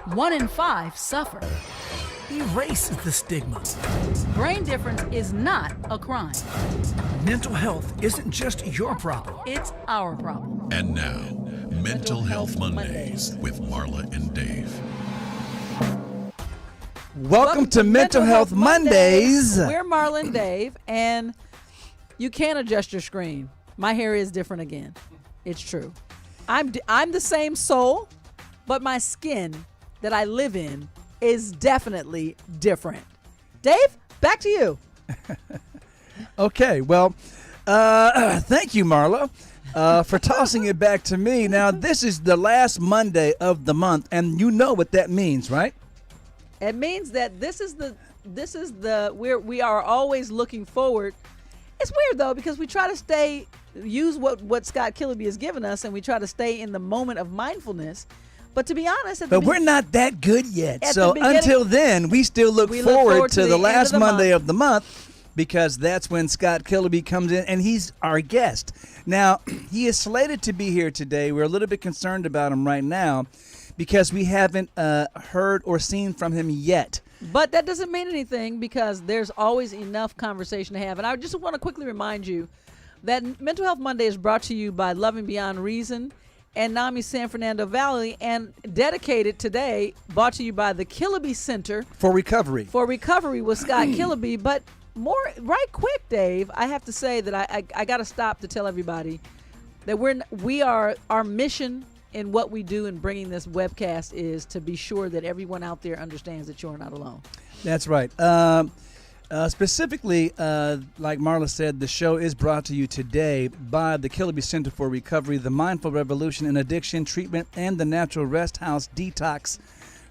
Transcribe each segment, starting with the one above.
1 in 5 suffer. Erase the stigma. Brain difference is not a crime. Mental health isn't just your problem. It's our problem. And now, Mental Health Mondays with Marla and Dave. Welcome to Mental Health Mondays. We're Marla and Dave, and you can adjust your screen. My hair is different again. It's true. I'm the same soul, but my skin that I live in is definitely different. Dave, back to you. Okay, well, thank you, Marla, for tossing it back to me. Now, this is the last Monday of the month, and you know what that means, right? It means that we are always looking forward. It's weird though, because we try to use what Scott Kiloby has given us, and we try to stay in the moment of mindfulness. But to be honest, we're not that good yet. So until then, we still look forward to the last Monday of the month, because that's when Scott Kiloby comes in, and he's our guest. Now, he is slated to be here today. We're a little bit concerned about him right now because we haven't heard or seen from him yet. But that doesn't mean anything, because there's always enough conversation to have. And I just want to quickly remind you that Mental Health Monday is brought to you by Loving Beyond Reason and NAMI San Fernando Valley, and dedicated today, brought to you by the Kiloby Center for Recovery. For Recovery with Scott Kiloby. But right quick, Dave, I have to say that I got to stop to tell everybody that our mission in what we do in bringing this webcast is to be sure that everyone out there understands that you're not alone. That's right. Specifically, like Marla said, the show is brought to you today by the Kiloby Center for Recovery, the Mindful Revolution in Addiction Treatment, and the Natural Rest House Detox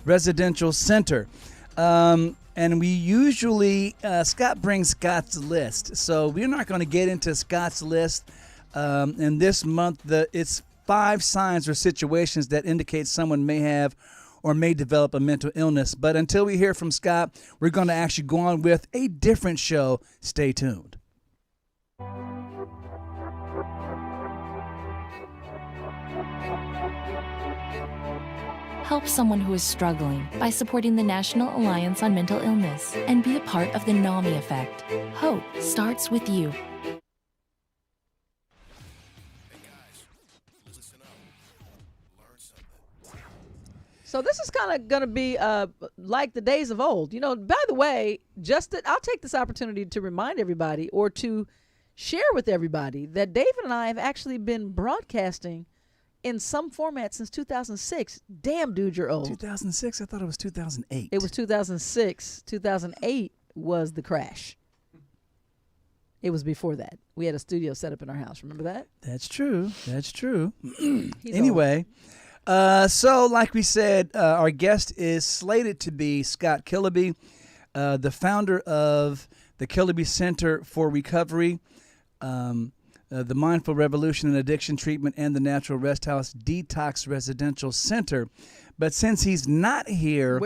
Residential Center. And we usually, Scott brings Scott's list. So we're not going to get into Scott's list. And this month, it's 5 signs or situations that indicate someone may have or may develop a mental illness. But until we hear from Scott, we're going to actually go on with a different show. Stay tuned. Help someone who is struggling by supporting the National Alliance on Mental Illness and be a part of the NAMI effect. Hope starts with you. So this is kind of going to be like the days of old. You know, by the way, I'll take this opportunity to remind everybody, or to share with everybody, that David and I have actually been broadcasting in some format since 2006. Damn, dude, you're old. 2006? I thought it was 2008. It was 2006. 2008 was the crash. It was before that. We had a studio set up in our house. Remember that? That's true. Anyway. So, like we said, our guest is slated to be Scott Kiloby, the founder of the Kiloby Center for Recovery, the Mindful Revolution in Addiction Treatment, and the Natural Rest House Detox Residential Center. But since he's not here...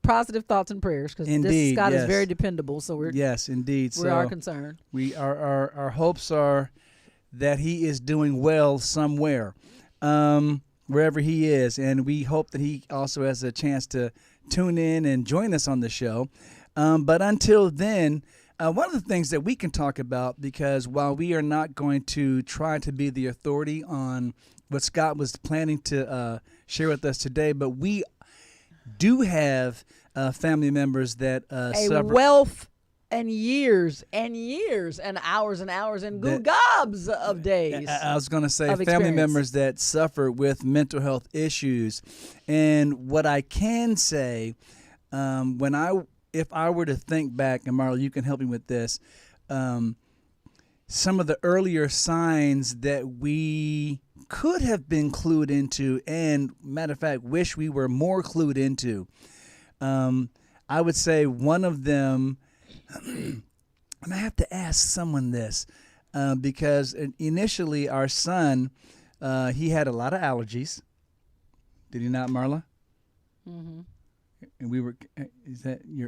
Positive thoughts and prayers, because this Scott is very dependable. So we're concerned. Our hopes are that he is doing well somewhere. Wherever he is, and we hope that he also has a chance to tune in and join us on the show. But until then, one of the things that we can talk about, because while we are not going to try to be the authority on what Scott was planning to share with us today, but we do have family members that suffer. Wealth and years and years and hours and gobs of days. I was going to say family members that suffer with mental health issues. And what I can say, if I were to think back, and Marla, you can help me with this, some of the earlier signs that we could have been clued into, and matter of fact, wish we were more clued into. I would say one of them, and I have to ask someone this, because initially our son, he had a lot of allergies. Did he not, Marla? Mm-hmm. And we were,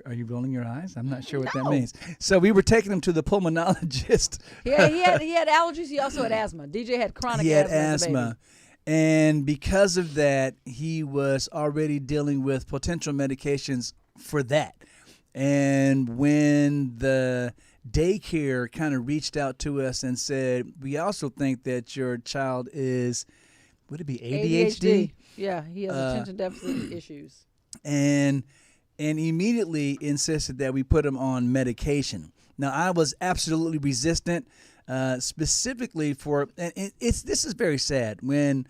are you rolling your eyes? I'm not sure what that means. So we were taking him to the pulmonologist. Yeah, he had allergies. He also had asthma. DJ had chronic asthma. He had asthma. And because of that, he was already dealing with potential medications for that. And when the daycare kind of reached out to us and said, we also think that your child is, would it be ADHD? Yeah, he has attention deficit issues. And immediately insisted that we put him on medication. Now, I was absolutely resistant, specifically for, and this is very sad, when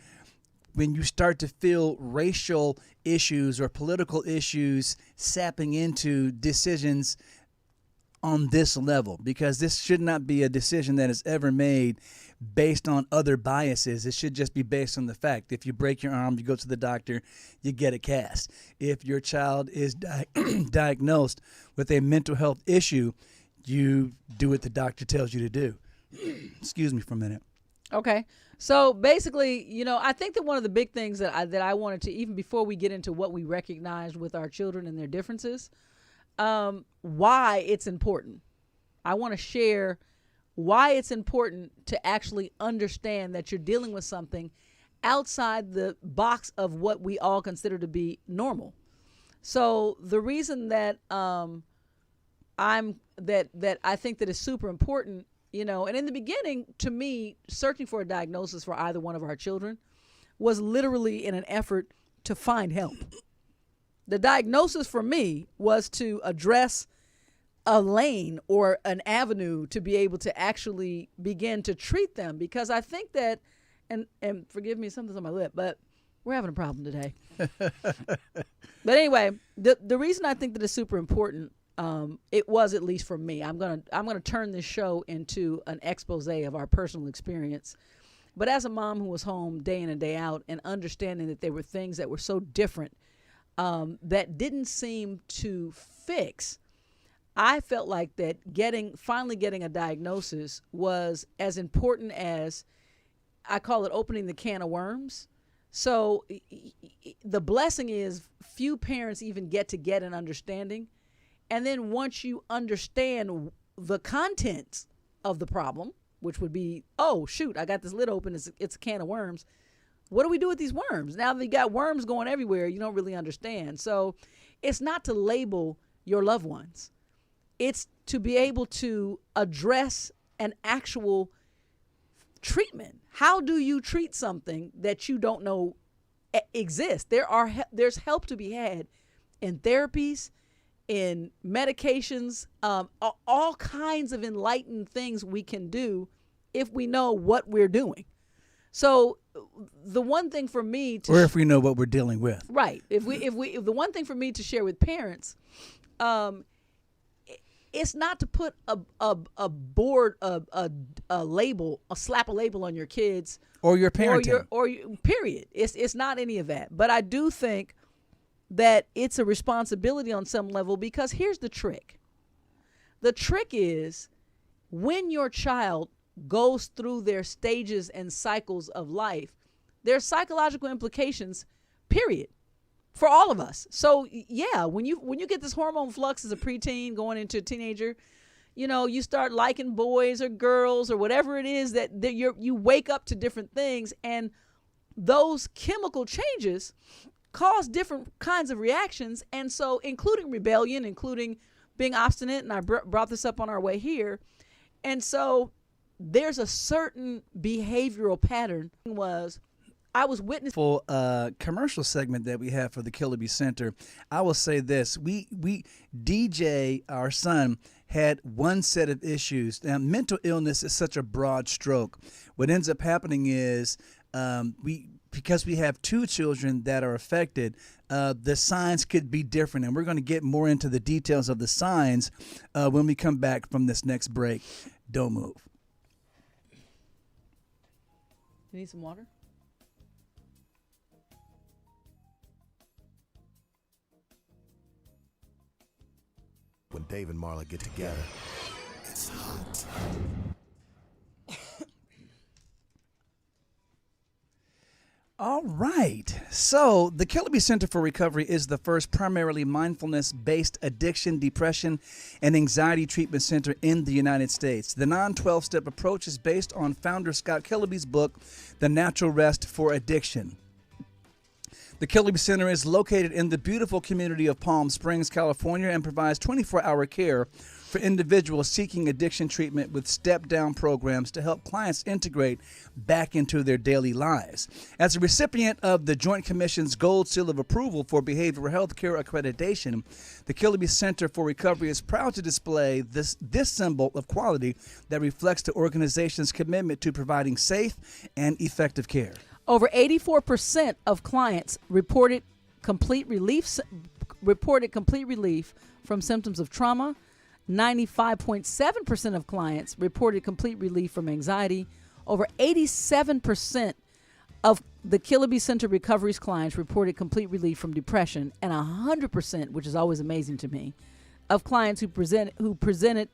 you start to feel racial issues or political issues sapping into decisions on this level, because this should not be a decision that is ever made based on other biases. It should just be based on the fact. If you break your arm, you go to the doctor, you get a cast. If your child is diagnosed with a mental health issue, you do what the doctor tells you to do. Excuse me for a minute. Okay. So basically, I think that one of the big things that I wanted to, even before we get into what we recognized with our children and their differences, why it's important. I want to share why it's important to actually understand that you're dealing with something outside the box of what we all consider to be normal. So the reason that that I think that is super important, and in the beginning, to me, searching for a diagnosis for either one of our children was literally in an effort to find help. The diagnosis for me was to address a lane or an avenue to be able to actually begin to treat them, because I think that, and forgive me, something's on my lip, but we're having a problem today. But anyway, the reason I think that it's super important, it was, at least for me, I'm gonna turn this show into an expose of our personal experience. But as a mom who was home day in and day out, and understanding that there were things that were so different that didn't seem to fix, I felt like that finally getting a diagnosis was as important as, I call it, opening the can of worms. So the blessing is few parents even get an understanding. And then once you understand the contents of the problem, which would be, oh, shoot, I got this lid open, it's a can of worms. What do we do with these worms? Now that you got worms going everywhere, you don't really understand. So it's not to label your loved ones. It's to be able to address an actual treatment. How do you treat something that you don't know exists? There's help to be had in therapies, in medications, all kinds of enlightened things we can do if we know what we're doing. So the one thing for me to, or if we know what we're dealing with, right? If the one thing for me to share with parents, it's not to put a board, a label, slap a label on your kids or your parenting, or period. It's not any of that. But I do think that it's a responsibility on some level, because here's the trick. The trick is, when your child goes through their stages and cycles of life, there's psychological implications, period, for all of us. So yeah, when you get this hormone flux as a preteen going into a teenager, you start liking boys or girls or whatever it is that you wake up to different things, and those chemical changes cause different kinds of reactions. And so including rebellion, including being obstinate, and I brought this up on our way here. And so there's a certain behavioral pattern. I was witnessing for a commercial segment that we have for the Kiloby Center. I will say this: we DJ, our son, had one set of issues. Now, mental illness is such a broad stroke. What ends up happening is because we have two children that are affected, the signs could be different, and we're going to get more into the details of the signs when we come back from this next break. Don't move. You need some water? When Dave and Marla get together, it's hot. All right. So, the Kiloby Center for Recovery is the first primarily mindfulness-based addiction, depression, and anxiety treatment center in the United States. The non-12-step approach is based on founder Scott Kiloby's book, The Natural Rest for Addiction. The Kiloby Center is located in the beautiful community of Palm Springs, California, and provides 24-hour care for individuals seeking addiction treatment with step-down programs to help clients integrate back into their daily lives. As a recipient of the Joint Commission's Gold Seal of Approval for Behavioral Health Care Accreditation, the Kiloby Center for Recovery is proud to display this symbol of quality that reflects the organization's commitment to providing safe and effective care. Over 84% of clients reported complete relief from symptoms of trauma. 95.7% of clients reported complete relief from anxiety. Over 87% of the Kiloby Center Recovery's clients reported complete relief from depression, and 100%, which is always amazing to me, of clients who presented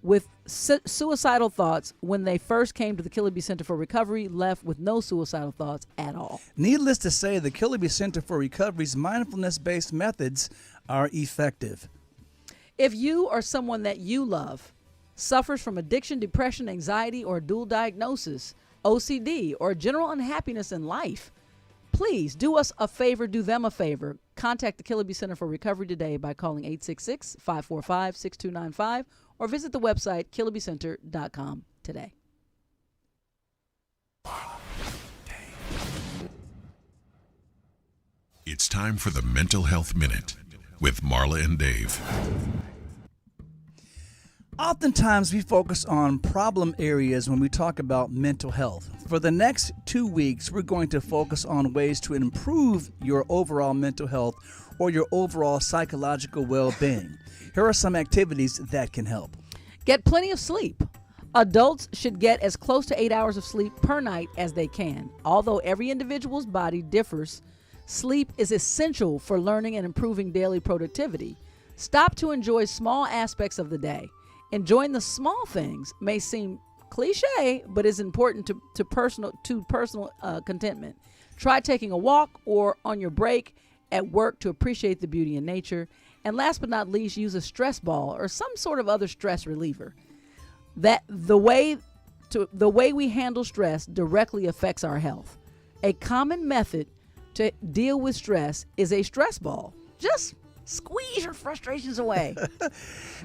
with suicidal thoughts when they first came to the Kiloby Center for Recovery left with no suicidal thoughts at all. Needless to say, the Kiloby Center for Recovery's mindfulness-based methods are effective. If you or someone that you love suffers from addiction, depression, anxiety, or dual diagnosis, OCD, or general unhappiness in life, please do us a favor, do them a favor. Contact the Kiloby Center for Recovery today by calling 866-545-6295 or visit the website kilobycenter.com today. It's time for the Mental Health Minute with Marla and Dave. Oftentimes we focus on problem areas when we talk about mental health. For the next 2 weeks, we're going to focus on ways to improve your overall mental health or your overall psychological well-being. Here are some activities that can help. Get plenty of sleep. Adults should get as close to 8 hours of sleep per night as they can. Although every individual's body differs, sleep is essential for learning and improving daily productivity. Stop to enjoy small aspects of the day. Enjoying the small things may seem cliche, but is important to personal contentment. Try taking a walk or on your break at work to appreciate the beauty in nature. And last but not least, use a stress ball or some sort of other stress reliever. That the way we handle stress directly affects our health. A common method to deal with stress is a stress ball. Just squeeze your frustrations away.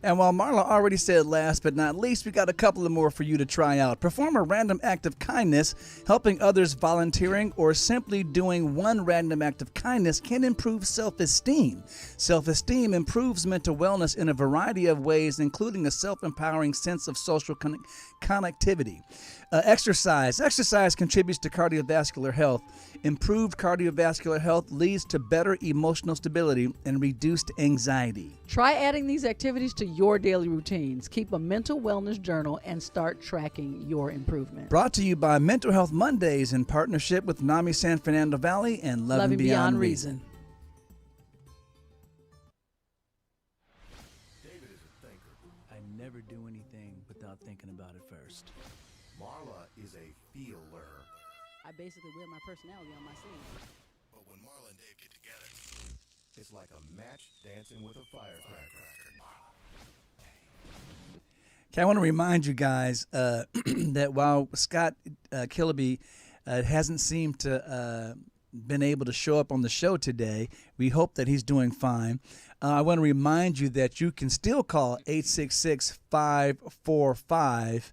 And while Marla already said last but not least, we got a couple of more for you to try out. Perform a random act of kindness. Helping others, volunteering, or simply doing one random act of kindness can improve self-esteem. Self-esteem improves mental wellness in a variety of ways, including a self-empowering sense of social connectivity. Exercise. Exercise contributes to cardiovascular health. Improved cardiovascular health leads to better emotional stability and reduced anxiety. Try adding these activities to your daily routines. Keep a mental wellness journal and start tracking your improvement. Brought to you by Mental Health Mondays in partnership with NAMI San Fernando Valley and Loving Beyond Reason. David is a thinker. I never do anything without thinking about it first. Marla is a feeler. I basically wear my personality on my sleeve. But when Marla and Dave get together, it's like a match dancing with a firecracker. Okay, I want to remind you guys that while Scott Kiloby hasn't seemed to been able to show up on the show today, we hope that he's doing fine. I want to remind you that you can still call 866-545.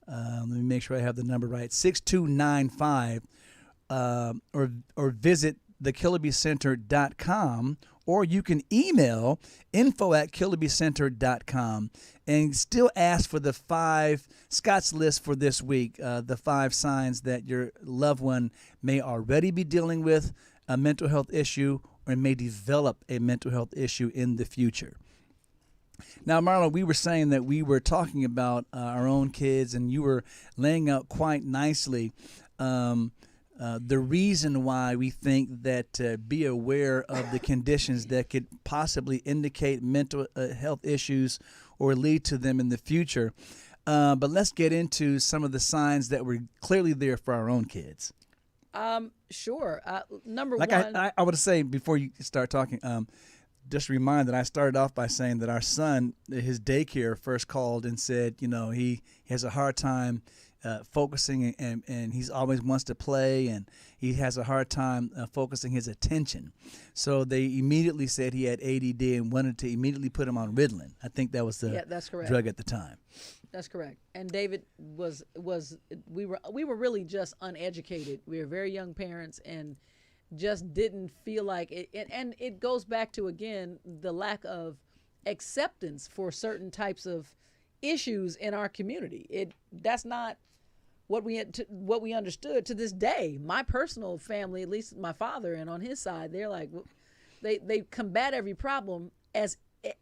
Let me make sure I have the number right, 6295, or visit thekilobycenter.com, or you can email info@kilobycenter.com and still ask for the 5, Scott's list for this week, the 5 signs that your loved one may already be dealing with a mental health issue or may develop a mental health issue in the future. Now, Marla, we were saying that we were talking about our own kids, and you were laying out quite nicely the reason why we think that be aware of the conditions that could possibly indicate mental health issues or lead to them in the future. But let's get into some of the signs that were clearly there for our own kids. Sure. Number Like one. I would say before you start talking, just a reminder that I started off by saying that our son, his daycare first called and said, he has a hard time focusing and he's always wants to play and he has a hard time focusing his attention. So they immediately said he had ADD and wanted to immediately put him on Ritalin. I think that was the that's correct. drug at the time. That's correct. And David we were really just uneducated. We were very young parents and just didn't feel like it. And it goes back to, again, the lack of acceptance for certain types of issues in our community. That's not what we understood to this day. My personal family, at least my father and on his side, they're like, they combat every problem as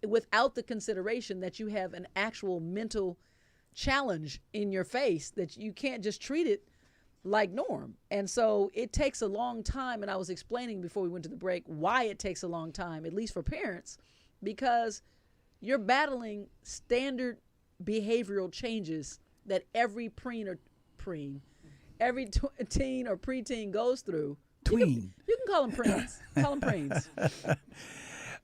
without the consideration that you have an actual mental challenge in your face, that you can't just treat it like norm. And so it takes a long time, and I was explaining before we went to the break why it takes a long time, at least for parents, because you're battling standard behavioral changes that every teen or preteen goes through. Tween. You can call them preens. Call them preens.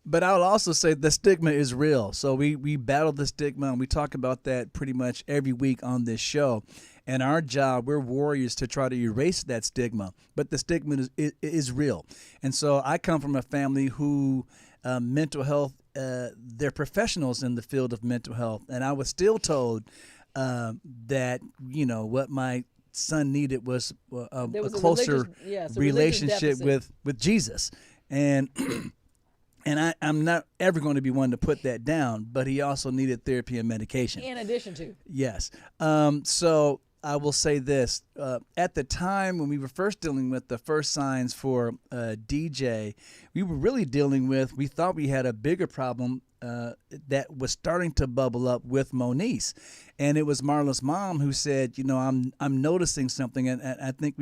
But I would also say the stigma is real. So we battle the stigma, and we talk about that pretty much every week on this show. And our job, we're warriors to try to erase that stigma. But the stigma is real. And so I come from a family who mental health, they're professionals in the field of mental health. And I was still told that, what my son needed was a closer relationship with Jesus. And and I'm not ever going to be one to put that down, but he also needed therapy and medication. In addition to. Yes. So I will say this. At the time when we were first dealing with the first signs for DJ, we were really we thought we had a bigger problem that was starting to bubble up with Moniece. And it was Marla's mom who said, I'm noticing something. And I think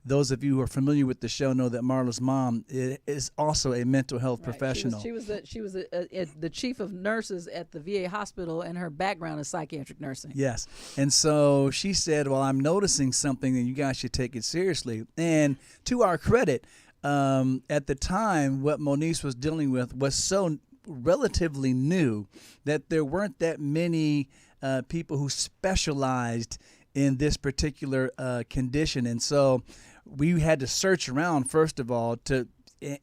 those of you who are familiar with the show know that Marla's mom is also a mental health professional. She was the chief of nurses at the VA hospital, and her background is psychiatric nursing. Yes. And so she said, well, I'm noticing something and you guys should take it seriously. And to our credit, at the time, what Moniece was dealing with was so relatively new that there weren't that many people who specialized in this particular condition. And so we had to search around, first of all,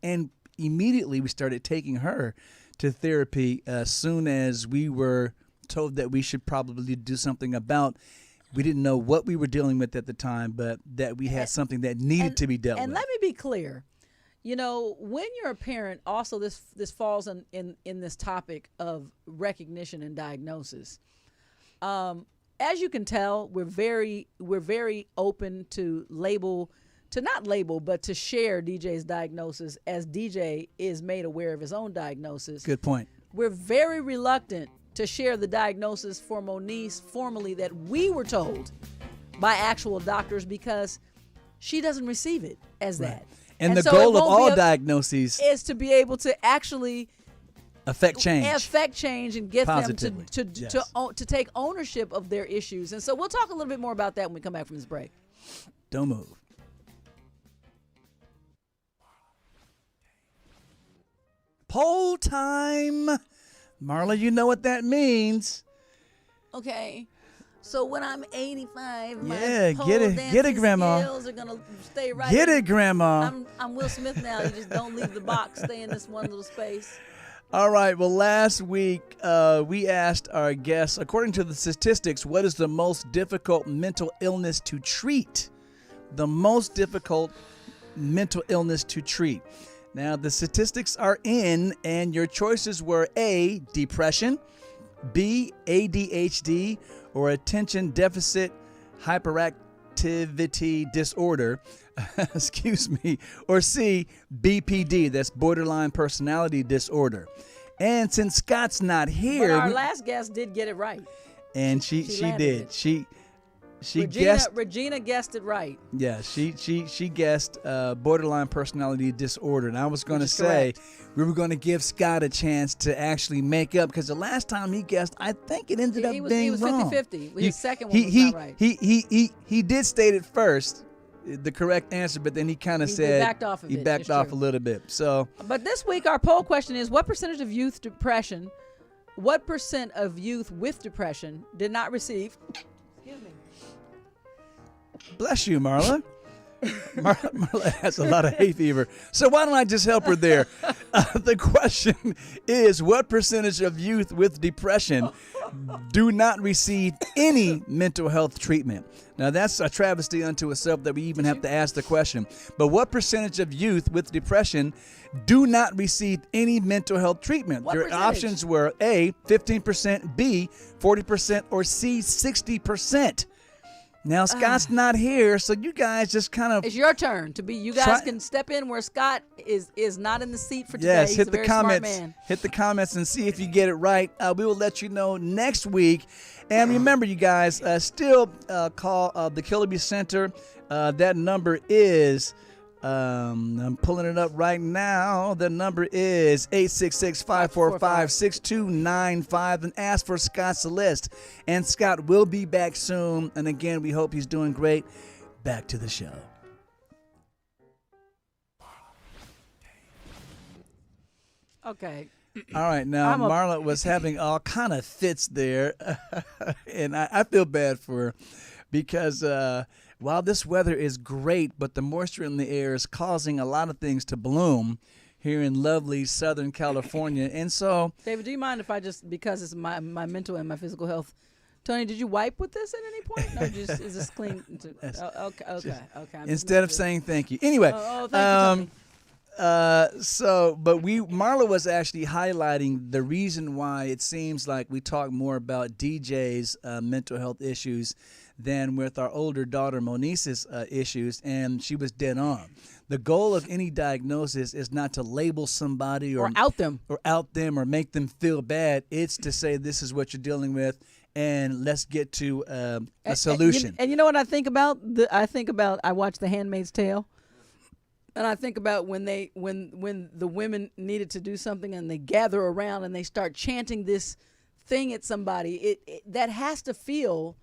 and immediately we started taking her to therapy as soon as we were told that we should probably do something about. We didn't know what we were dealing with at the time, but that we had something that needed to be dealt with. And let me be clear. When you're a parent, also this falls in this topic of recognition and diagnosis. As you can tell, we're very open to not label, but to share DJ's diagnosis as DJ is made aware of his own diagnosis. Good point. We're very reluctant to share the diagnosis for Moniece formally that we were told by actual doctors, because she doesn't receive it as that. And the goal of all diagnoses is to be able to actually affect change and get positively. them to take ownership of their issues. And so we'll talk a little bit more about that when we come back from this break. Don't move. Poll time. Marla, you know what that means. Okay. So when I'm 85, my get it, Grandma. skills are gonna stay right. Get it, Grandma. I'm Will Smith now. You just don't leave the box. Stay in this one little space. All right. Well, last week we asked our guests, according to the statistics, what is the most difficult mental illness to treat? The most difficult mental illness to treat. Now, the statistics are in, and your choices were A, depression, B, ADHD, or attention deficit hyperactivity disorder, excuse me, or C, BPD, that's borderline personality disorder. And since Scott's not here, but our last guest did get it right. And she did. She Regina guessed it right. Yeah, she guessed borderline personality disorder, and I was going to say we were going to give Scott a chance to actually make up, because the last time he guessed, I think it ended up being wrong. He was 50-50. His second one was not right. He did state it first. the correct answer, but then he kind of He said backed off of he it. backed It's off true. a little bit. So But this week, our poll question is: what percentage of youth with depression did not receive? Excuse me. bless you, Marla. Marla has a lot of hay fever. So why don't I just help her there? The question is, what percentage of youth with depression do not receive any mental health treatment? Now, that's a travesty unto itself that we even have to ask the question. But what percentage of youth with depression do not receive any mental health treatment? What Your percentage? options were A, 15%, B, 40%, or C, 60%. Now, Scott's not here, so you guys just kind of... It's your turn to be. You guys Try- can step in where Scott is not in the seat for today. Yes, He's hit a the very smart comments. man. Hit the comments and see if you get it right. We will let you know next week. And remember, you guys, still call the Kiloby Center. That number is, I'm pulling it up right now. The number is 866-545-6295, and ask for Scott Celeste. And Scott will be back soon. And again, we hope he's doing great. Back to the show. Okay. All right, now I'm a- Marla was having all kind of fits there, and I feel bad for her because while this weather is great, but the moisture in the air is causing a lot of things to bloom here in lovely Southern California, and so David, do you mind if I just, because it's my mental and my physical health, Tony, did you wipe with this at any point? No, just is this clean? Okay. I'm just instead of making saying thank you, anyway. sure. Thank you, Tony. But Marla was actually highlighting the reason why it seems like we talk more about DJ's mental health issues than with our older daughter Monice's issues, and she was dead on. The goal of any diagnosis is not to label somebody Or out them. or make them feel bad. It's to say this is what you're dealing with, and let's get to a solution. And you know what I think about? I watch The Handmaid's Tale. And I think about when the women needed to do something and they gather around and they start chanting this thing at somebody. That has to feel.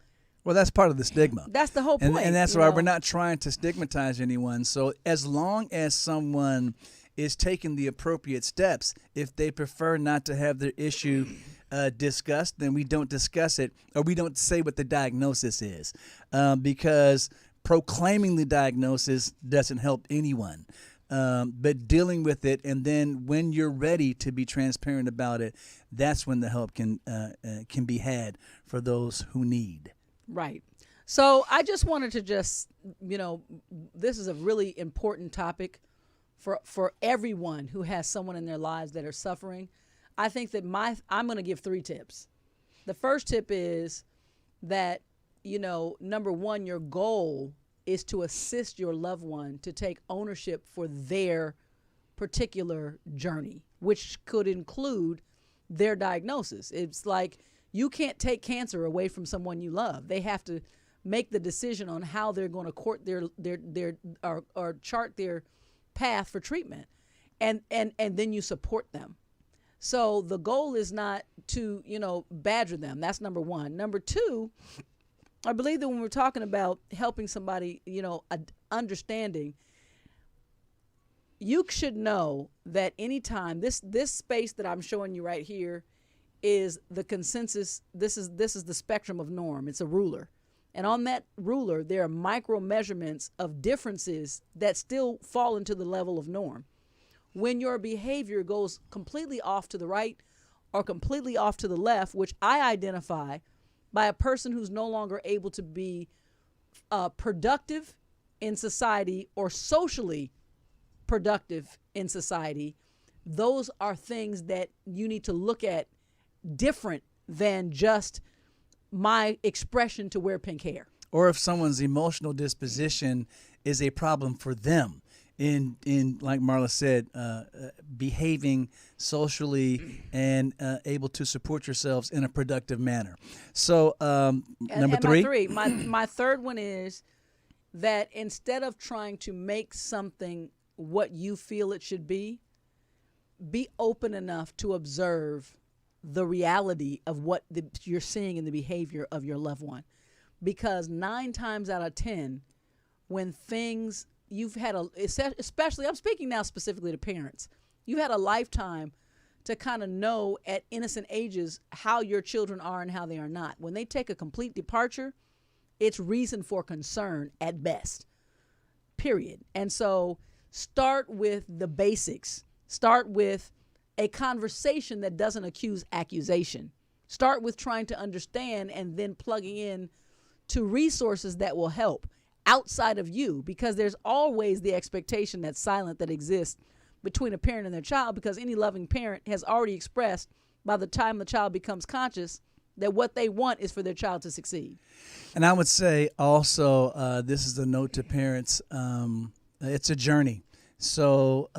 Well, that's part of the stigma. That's the whole point. And that's you why know? we're not trying to stigmatize anyone. So as long as someone is taking the appropriate steps, if they prefer not to have their issue discussed, then we don't discuss it, or we don't say what the diagnosis is, because proclaiming the diagnosis doesn't help anyone. But dealing with it, and then when you're ready to be transparent about it, that's when the help can be had for those who need. Right. So I just wanted to this is a really important topic for everyone who has someone in their lives that are suffering. I think that I'm going to give 3 tips. The first tip is that, number one, your goal is to assist your loved one to take ownership for their particular journey, which could include their diagnosis. It's like you can't take cancer away from someone you love. They have to make the decision on how they're going to court their or chart their path for treatment, and then you support them. So the goal is not to badger them. That's number one. Number two, I believe that when we're talking about helping somebody, understanding, you should know that anytime this space that I'm showing you right here is the consensus. This is the spectrum of norm. It's a ruler. And on that ruler, there are micro measurements of differences that still fall into the level of norm. When your behavior goes completely off to the right or completely off to the left, which I identify by a person who's no longer able to be productive in society or socially productive in society, those are things that you need to look at different than just my expression to wear pink hair. Or if someone's emotional disposition is a problem for them in like Marla said, behaving socially and able to support yourselves in a productive manner. So number 3. My third one is that instead of trying to make something what you feel it should be open enough to observe the reality of what you're seeing in the behavior of your loved one. Because 9 times out of 10, when things you've had especially, I'm speaking now specifically to parents, you've had a lifetime to kind of know at innocent ages how your children are and how they are not. When they take a complete departure, it's reason for concern at best, period. And so start with the basics. Start with a conversation that doesn't accuse accusation. Start with trying to understand and then plugging in to resources that will help outside of you, because there's always the expectation that's silent that exists between a parent and their child, because any loving parent has already expressed by the time the child becomes conscious that what they want is for their child to succeed. And I would say also, this is a note to parents, it's a journey. So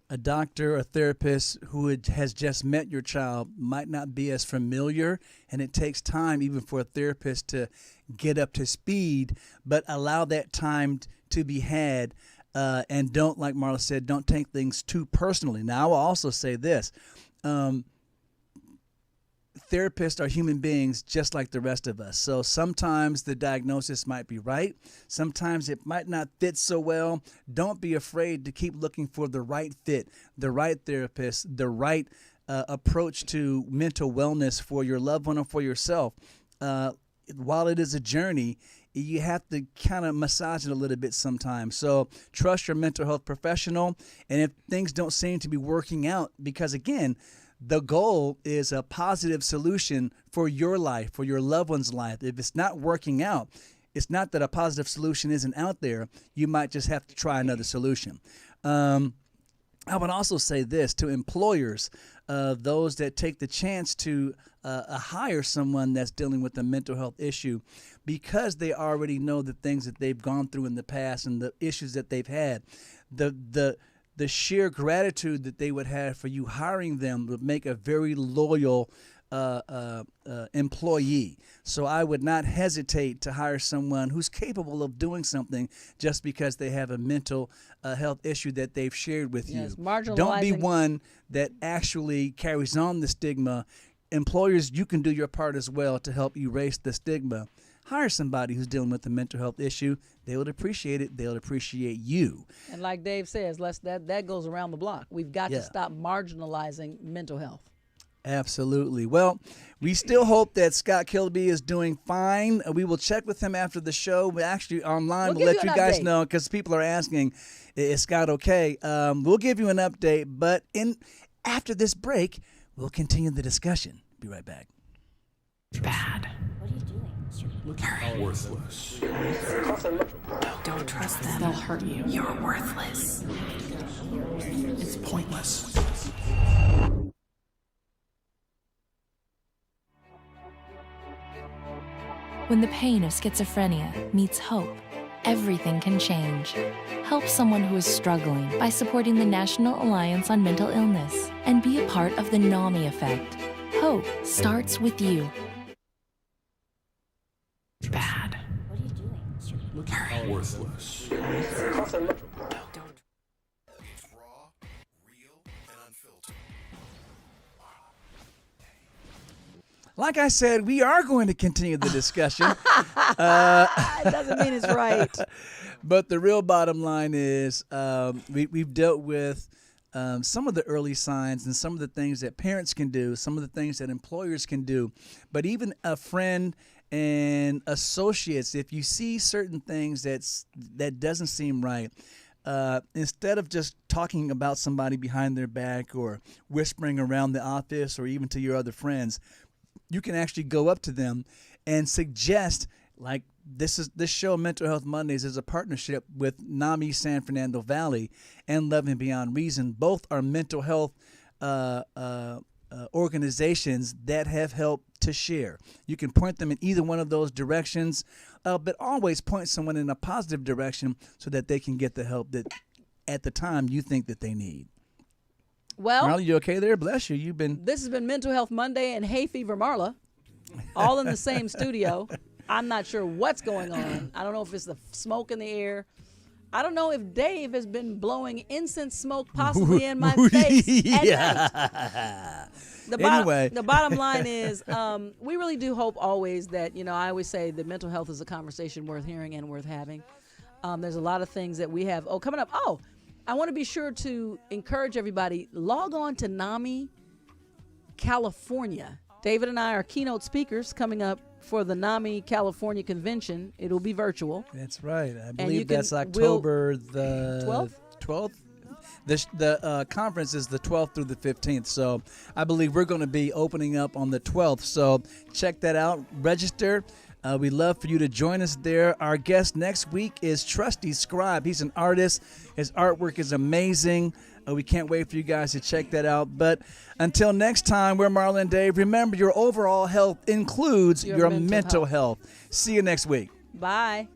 a doctor, a therapist who has just met your child might not be as familiar, and it takes time even for a therapist to get up to speed, but allow that time to be had, and don't, like Marla said, don't take things too personally. Now, I will also say this. Therapists are human beings just like the rest of us. So sometimes the diagnosis might be right. Sometimes it might not fit so well. Don't be afraid to keep looking for the right fit, the right therapist, the right approach to mental wellness for your loved one or for yourself. While it is a journey, you have to kind of massage it a little bit sometimes. So trust your mental health professional. And if things don't seem to be working out, because again, the goal is a positive solution for your life, for your loved one's life. If it's not working out, it's not that a positive solution isn't out there. You might just have to try another solution. I would also say this to employers, those that take the chance to hire someone that's dealing with a mental health issue, because they already know the things that they've gone through in the past and the issues that they've had. The sheer gratitude that they would have for you hiring them would make a very loyal employee. So I would not hesitate to hire someone who's capable of doing something just because they have a mental health issue that they've shared with you. Don't be one that actually carries on the stigma. Employers, you can do your part as well to help erase the stigma. Hire somebody who's dealing with a mental health issue. They would appreciate it. They'll appreciate you. And like Dave says, that goes around the block. We've got to stop marginalizing mental health. Absolutely. Well, we still hope that Scott Kiloby is doing fine. We will check with him after the show. We're actually online. We'll let you guys know, because people are asking, is Scott okay? We'll give you an update, but after this break, we'll continue the discussion. Be right back. Bad. What are you doing? You're Worthless. Don't trust them. They'll hurt you. You're worthless. It's pointless. When the pain of schizophrenia meets hope, everything can change. Help someone who is struggling by supporting the National Alliance on Mental Illness and be a part of the NAMI effect. Hope starts with you. Bad. What are you doing? You're Worthless. Don't. It's raw, real, and unfiltered. Like I said, we are going to continue the discussion. It doesn't mean it's right. But the real bottom line is we've dealt with some of the early signs and some of the things that parents can do, some of the things that employers can do. But even a friend and associates, if you see certain things that doesn't seem right, instead of just talking about somebody behind their back or whispering around the office or even to your other friends, you can actually go up to them and suggest, like this show, Mental Health Mondays, is a partnership with NAMI San Fernando Valley and Loving Beyond Reason. Both are mental health organizations that have helped to share. You can point them in either one of those directions, but always point someone in a positive direction so that they can get the help that at the time you think that they need. Well, Marla, you okay there? Bless you. This has been Mental Health Monday and Hay Fever Marla, all in the same studio. I'm not sure what's going on. I don't know if it's the smoke in the air. I don't know if Dave has been blowing incense smoke possibly in my face at night. The bottom line is we really do hope always that, I always say that mental health is a conversation worth hearing and worth having. There's a lot of things that we have. Oh, coming up. Oh, I want to be sure to encourage everybody. Log on to NAMI California. David and I are keynote speakers coming up for the NAMI California convention. It'll be virtual. That's right. I you believe can- that's October the 12th? 12th? The conference is the 12th through the 15th, so I believe we're going to be opening up on the 12th. So check that out. Register. We'd love for you to join us there. Our guest next week is Trusty Scribe. He's an artist. His artwork is amazing. We can't wait for you guys to check that out. But until next time, we're Marla and Dave. Remember, your overall health includes your mental health. See you next week. Bye.